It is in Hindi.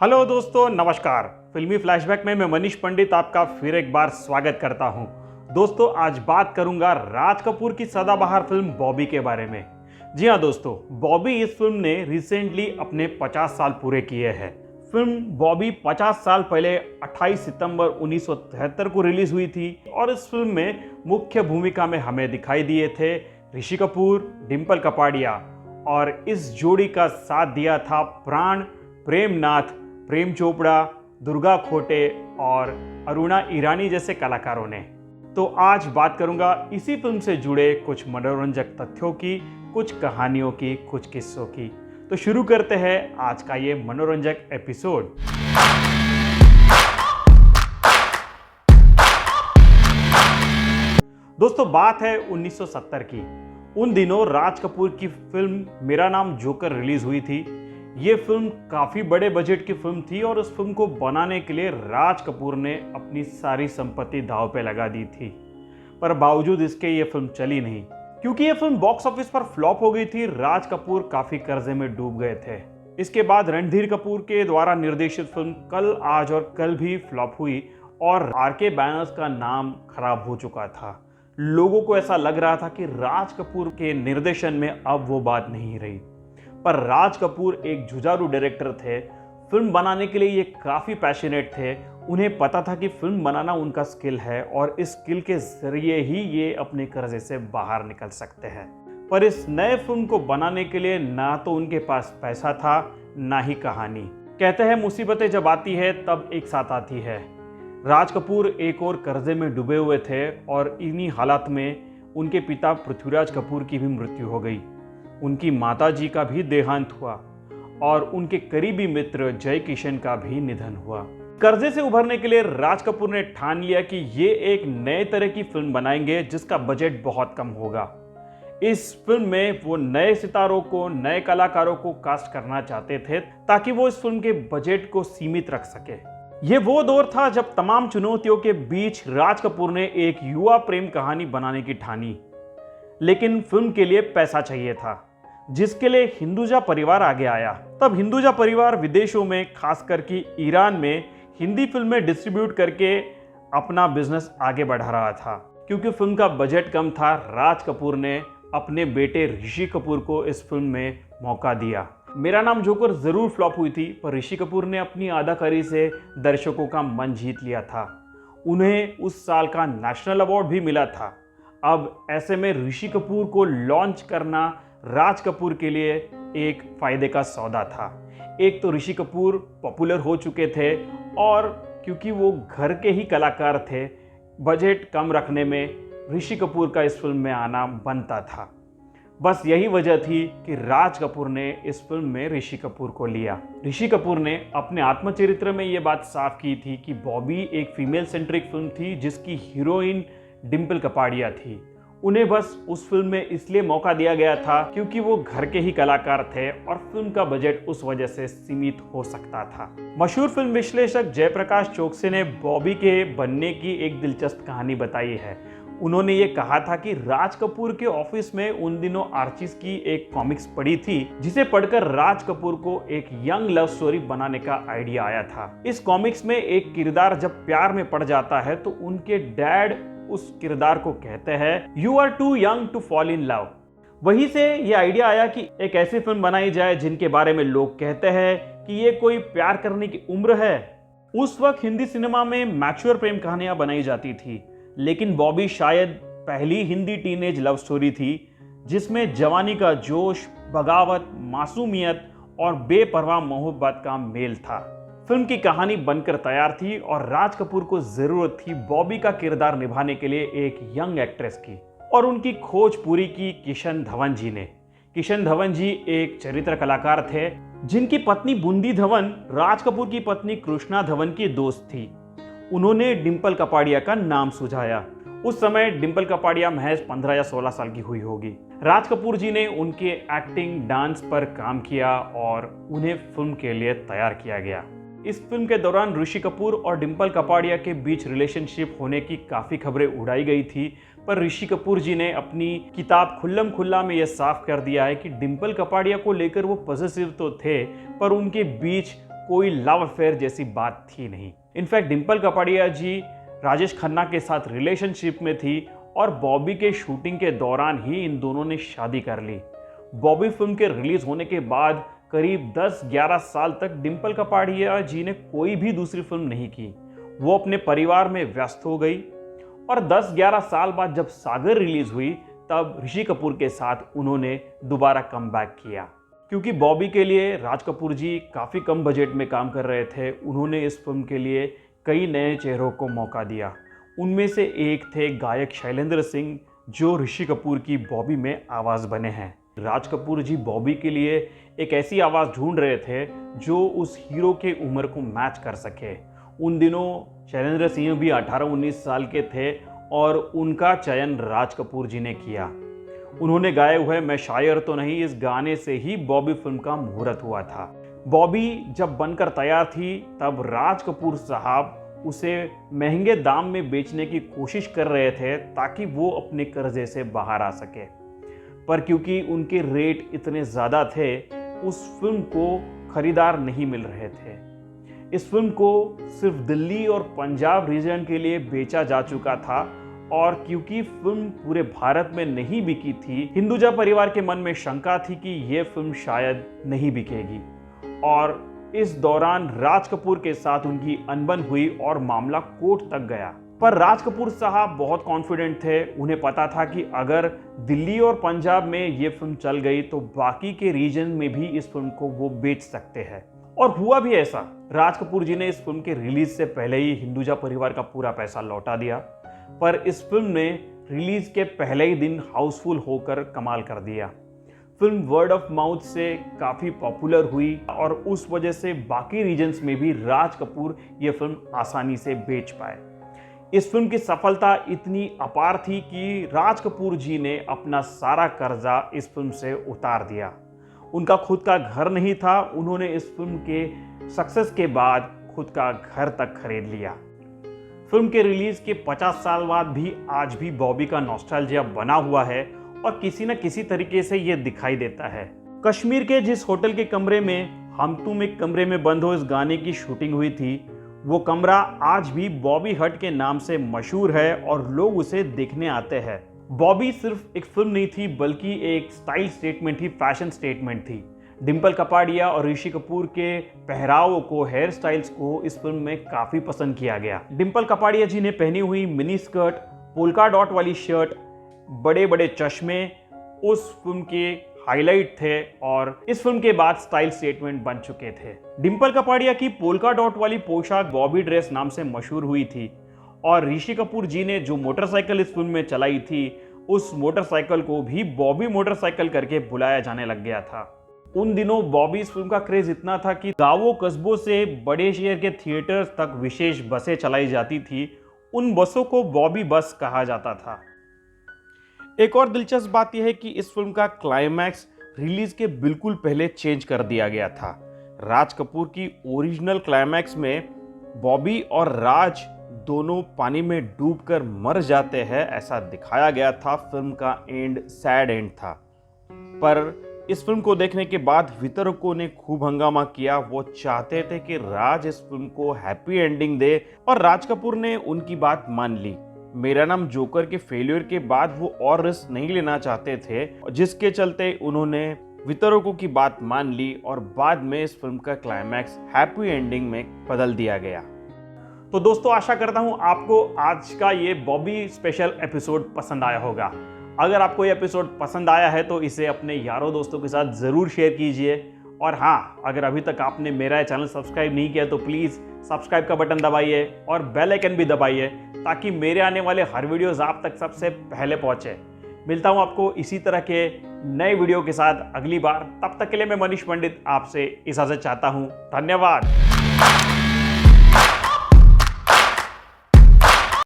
हेलो दोस्तों, नमस्कार। फिल्मी फ्लैशबैक में मैं मनीष पंडित आपका फिर एक बार स्वागत करता हूं। दोस्तों, आज बात करूंगा राज कपूर की सदाबहार फिल्म बॉबी के बारे में। जी हां दोस्तों, बॉबी इस फिल्म ने रिसेंटली अपने 50 साल पूरे किए हैं। फिल्म बॉबी 50 साल पहले 28 सितंबर 1973 को रिलीज हुई थी और इस फिल्म में मुख्य भूमिका में हमें दिखाई दिए थे ऋषि कपूर, डिंपल कपाड़िया और इस जोड़ी का साथ दिया था प्राण, प्रेम नाथ, प्रेम चोपड़ा, दुर्गा खोटे और अरुणा ईरानी जैसे कलाकारों ने। तो आज बात करूंगा इसी फिल्म से जुड़े कुछ मनोरंजक तथ्यों की, कुछ कहानियों की, कुछ किस्सों की। तो शुरू करते हैं आज का ये मनोरंजक एपिसोड। दोस्तों, बात है 1970 की। उन दिनों राज कपूर की फिल्म मेरा नाम जोकर रिलीज हुई थी। ये फिल्म काफ़ी बड़े बजट की फिल्म थी और उस फिल्म को बनाने के लिए राज कपूर ने अपनी सारी संपत्ति दांव पे लगा दी थी। पर बावजूद इसके ये फिल्म चली नहीं, क्योंकि ये फिल्म बॉक्स ऑफिस पर फ्लॉप हो गई थी। राज कपूर काफ़ी कर्जे में डूब गए थे। इसके बाद रणधीर कपूर के द्वारा निर्देशित फिल्म कल, आज और कल भी फ्लॉप हुई और आर.के. बैनर्स का नाम खराब हो चुका था। लोगों को ऐसा लग रहा था कि राज कपूर के निर्देशन में अब वो बात नहीं रही। पर राज कपूर एक जुझारू डायरेक्टर थे। फिल्म बनाने के लिए ये काफ़ी पैशनेट थे। उन्हें पता था कि फिल्म बनाना उनका स्किल है और इस स्किल के जरिए ही ये अपने कर्जे से बाहर निकल सकते हैं। पर इस नए फिल्म को बनाने के लिए ना तो उनके पास पैसा था, ना ही कहानी। कहते हैं मुसीबतें जब आती है तब एक साथ आती है। राज कपूर एक और कर्जे में डूबे हुए थे और इन्हीं हालात में उनके पिता पृथ्वीराज कपूर की भी मृत्यु हो गई। उनकी माताजी का भी देहांत हुआ और उनके करीबी मित्र जय किशन का भी निधन हुआ। कर्जे से उभरने के लिए राज कपूर ने ठान लिया कि ये एक नए तरह की फिल्म बनाएंगे जिसका बजट बहुत कम होगा। इस फिल्म में वो नए सितारों को, नए कलाकारों को कास्ट करना चाहते थे ताकि वो इस फिल्म के बजट को सीमित रख सके। ये वो दौर था जब तमाम चुनौतियों के बीच राज कपूर ने एक युवा प्रेम कहानी बनाने की ठानी। लेकिन फिल्म के लिए पैसा चाहिए था, जिसके लिए हिंदुजा परिवार आगे आया। तब हिंदुजा परिवार विदेशों में, खासकर कि ईरान में, हिंदी फिल्में डिस्ट्रीब्यूट करके अपना बिजनेस आगे बढ़ा रहा था। क्योंकि फिल्म का बजट कम था, राज कपूर ने अपने बेटे ऋषि कपूर को इस फिल्म में मौका दिया। मेरा नाम जोकर जरूर फ्लॉप हुई थी, पर ऋषि कपूर ने अपनी अदाकारी से दर्शकों का मन जीत लिया था। उन्हें उस साल का नेशनल अवार्ड भी मिला था। अब ऐसे में ऋषि कपूर को लॉन्च करना राज कपूर के लिए एक फायदे का सौदा था। एक तो ऋषि कपूर पॉपुलर हो चुके थे और क्योंकि वो घर के ही कलाकार थे, बजट कम रखने में ऋषि कपूर का इस फिल्म में आना बनता था। बस यही वजह थी कि राज कपूर ने इस फिल्म में ऋषि कपूर को लिया। ऋषि कपूर ने अपने आत्मचरित्र में ये बात साफ की थी कि बॉबी एक फीमेल सेंट्रिक फिल्म थी जिसकी हीरोइन डिंपल कपाड़िया थी। उन्हें बस उस फिल्म में इसलिए मौका दिया गया था क्योंकि वो घर के ही कलाकार थे और फिल्म का बजट उस वजह से सीमित हो सकता था। मशहूर फिल्म विश्लेषक जयप्रकाश चौकसी ने बॉबी के बनने की एक दिलचस्प कहानी बताई है। उन्होंने ये कहा था कि राज कपूर के ऑफिस में उन दिनों आर्चिस की एक कॉमिक्स पढ़ी थी, जिसे पढ़कर राज कपूर को एक यंग लव स्टोरी बनाने का आइडिया आया था। इस कॉमिक्स में एक किरदार जब प्यार में पड़ जाता है तो उनके डैड उस किरदार को कहते हैं, you are too young to fall in love. वहीं से ये आइडिया आया कि एक ऐसी फिल्म बनाई जाए जिनके बारे में लोग कहते हैं कि ये कोई प्यार करने की उम्र है। उस वक्त हिंदी सिनेमा में मैच्योर प्रेम कहानियां बनाई जाती थी, लेकिन बॉबी शायद पहली हिंदी टीनेज लव स्टोरी थी जिसमें जवानी का जोश, बगावत, मासूमियत और बेपरवाह मोहब्बत का मेल था। फिल्म की कहानी बनकर तैयार थी और राज कपूर को जरूरत थी बॉबी का किरदार निभाने के लिए एक यंग एक्ट्रेस की, और उनकी खोज पूरी की किशन धवन जी ने। किशन धवन जी एक चरित्र कलाकार थे जिनकी पत्नी बूंदी धवन राज कपूर की पत्नी कृष्णा धवन की दोस्त थी। उन्होंने डिंपल कपाड़िया का नाम सुझाया। उस समय डिंपल कपाड़िया महज 15 या 16 साल की हुई होगी। राज कपूर जी ने उनके एक्टिंग, डांस पर काम किया और उन्हें फिल्म के लिए तैयार किया गया। इस फिल्म के दौरान ऋषि कपूर और डिंपल कपाड़िया के बीच रिलेशनशिप होने की काफ़ी खबरें उड़ाई गई थी, पर ऋषि कपूर जी ने अपनी किताब खुल्लम खुल्ला में यह साफ कर दिया है कि डिंपल कपाड़िया को लेकर वो पॉजिटिव तो थे, पर उनके बीच कोई लव अफेयर जैसी बात थी नहीं। इनफैक्ट डिम्पल कपाड़िया जी राजेश खन्ना के साथ रिलेशनशिप में थी और बॉबी के शूटिंग के दौरान ही इन दोनों ने शादी कर ली। बॉबी फिल्म के रिलीज होने के बाद करीब 10-11 साल तक डिम्पल कपाड़िया जी ने कोई भी दूसरी फिल्म नहीं की। वो अपने परिवार में व्यस्त हो गई और 10-11 साल बाद जब सागर रिलीज हुई तब ऋषि कपूर के साथ उन्होंने दोबारा कमबैक किया। क्योंकि बॉबी के लिए राज कपूर जी काफ़ी कम बजट में काम कर रहे थे, उन्होंने इस फिल्म के लिए कई नए चेहरों को मौका दिया। उनमें से एक थे गायक शैलेंद्र सिंह, जो ऋषि कपूर की बॉबी में आवाज़ बने हैं। राज कपूर जी बॉबी के लिए एक ऐसी आवाज़ ढूंढ रहे थे जो उस हीरो के उम्र को मैच कर सके। उन दिनों शैलेंद्र सिंह भी 18-19 साल के थे और उनका चयन राज कपूर जी ने किया। उन्होंने गाए हुए मैं शायर तो नहीं, इस गाने से ही बॉबी फिल्म का मुहूर्त हुआ था। बॉबी जब बनकर तैयार थी तब राज कपूर साहब उसे महंगे दाम में बेचने की कोशिश कर रहे थे ताकि वो अपने कर्जे से बाहर आ सके, पर क्योंकि उनके रेट इतने ज़्यादा थे उस फिल्म को खरीदार नहीं मिल रहे थे। इस फिल्म को सिर्फ दिल्ली और पंजाब रीजन के लिए बेचा जा चुका था और क्योंकि फिल्म पूरे भारत में नहीं बिकी थी, हिंदुजा परिवार के मन में शंका थी कि यह फिल्म शायद नहीं बिकेगी और इस दौरान राज कपूर के साथ उनकी अनबन हुई और मामला कोर्ट तक गया। पर राज कपूर साहब बहुत कॉन्फिडेंट थे, उन्हें पता था कि अगर दिल्ली और पंजाब में ये फिल्म चल गई तो बाकी के रीजन में भी इस फिल्म को वो बेच सकते हैं। और हुआ भी ऐसा। राज कपूर जी ने इस फिल्म के रिलीज से पहले ही हिंदुजा परिवार का पूरा पैसा लौटा दिया, पर इस फिल्म ने रिलीज के पहले ही दिन हाउसफुल होकर कमाल कर दिया। फिल्म वर्ड ऑफ माउथ से काफ़ी पॉपुलर हुई और उस वजह से बाकी रीजन्स में भी राज कपूर ये फिल्म आसानी से बेच पाए। इस फिल्म की सफलता इतनी अपार थी कि राज कपूर जी ने अपना सारा कर्जा इस फिल्म से उतार दिया। उनका खुद का घर नहीं था, उन्होंने इस फिल्म के सक्सेस के बाद खुद का घर तक खरीद लिया। फिल्म के रिलीज के 50 साल बाद भी आज भी बॉबी का नॉस्टैल्जिया बना हुआ है और किसी न किसी तरीके से यह दिखाई देता है। कश्मीर के जिस होटल के कमरे में हम तुम एक कमरे में बंद हो इस गाने की शूटिंग हुई थी, वो कमरा आज भी बॉबी हट के नाम से मशहूर है और लोग उसे देखने आते हैं। बॉबी सिर्फ एक फिल्म नहीं थी बल्कि एक स्टाइल स्टेटमेंट थी, फैशन स्टेटमेंट थी। डिम्पल कपाड़िया और ऋषि कपूर के पहरावों को, हेयर स्टाइल्स को इस फिल्म में काफ़ी पसंद किया गया। डिम्पल कपाड़िया जी ने पहनी हुई मिनी स्कर्ट, पोल्का डॉट वाली शर्ट, बड़े बड़े चश्मे उस फिल्म के हाईलाइट थे और इस फिल्म के बाद स्टाइल स्टेटमेंट बन चुके थे। डिम्पल कपाड़िया की पोल्का डॉट वाली पोशाक बॉबी ड्रेस नाम से मशहूर हुई थी और ऋषि कपूर जी ने जो मोटरसाइकिल इस फिल्म में चलाई थी उस मोटरसाइकिल को भी बॉबी मोटरसाइकिल करके बुलाया जाने लग गया था। उन दिनों बॉबी इस फिल्म का क्रेज इतना था कि गांवों कस्बों से बड़े शहर के थिएटर्स तक विशेष बसें चलाई जाती थी। उन बसों को बॉबी बस कहा जाता था। एक और दिलचस्प बात यह है कि इस फिल्म का क्लाइमैक्स रिलीज के बिल्कुल पहले चेंज कर दिया गया था। राज कपूर की ओरिजिनल क्लाइमैक्स में बॉबी और राज दोनों पानी में डूबकर मर जाते हैं, ऐसा दिखाया गया था। फिल्म का एंड सैड एंड था, पर इस फिल्म को देखने के बाद वितरकों ने खूब हंगामा किया। वो चाहते थे कि राज इस फिल्म को हैप्पी एंडिंग दे और राज कपूर ने उनकी बात मान ली। मेरा नाम जोकर के फेलियर के बाद वो और रिस्क नहीं लेना चाहते थे, जिसके चलते उन्होंने वितरकों की बात मान ली और बाद में इस फिल्म का क्लाइमैक्स हैप्पी एंडिंग में बदल दिया गया। तो दोस्तों, आशा करता हूं आपको आज का ये बॉबी स्पेशल एपिसोड पसंद आया होगा। अगर आपको ये एपिसोड पसंद आया है तो इसे अपने यारों दोस्तों के साथ ज़रूर शेयर कीजिए। और हाँ, अगर अभी तक आपने मेरा चैनल सब्सक्राइब नहीं किया तो प्लीज़ सब्सक्राइब का बटन दबाइए और बेल आइकन भी दबाइए ताकि मेरे आने वाले हर वीडियोज़ आप तक सबसे पहले पहुँचे। मिलता हूँ आपको इसी तरह के नए वीडियो के साथ अगली बार। तब तक के लिए मैं मनीष पंडित आपसे इजाज़त चाहता हूँ। धन्यवाद।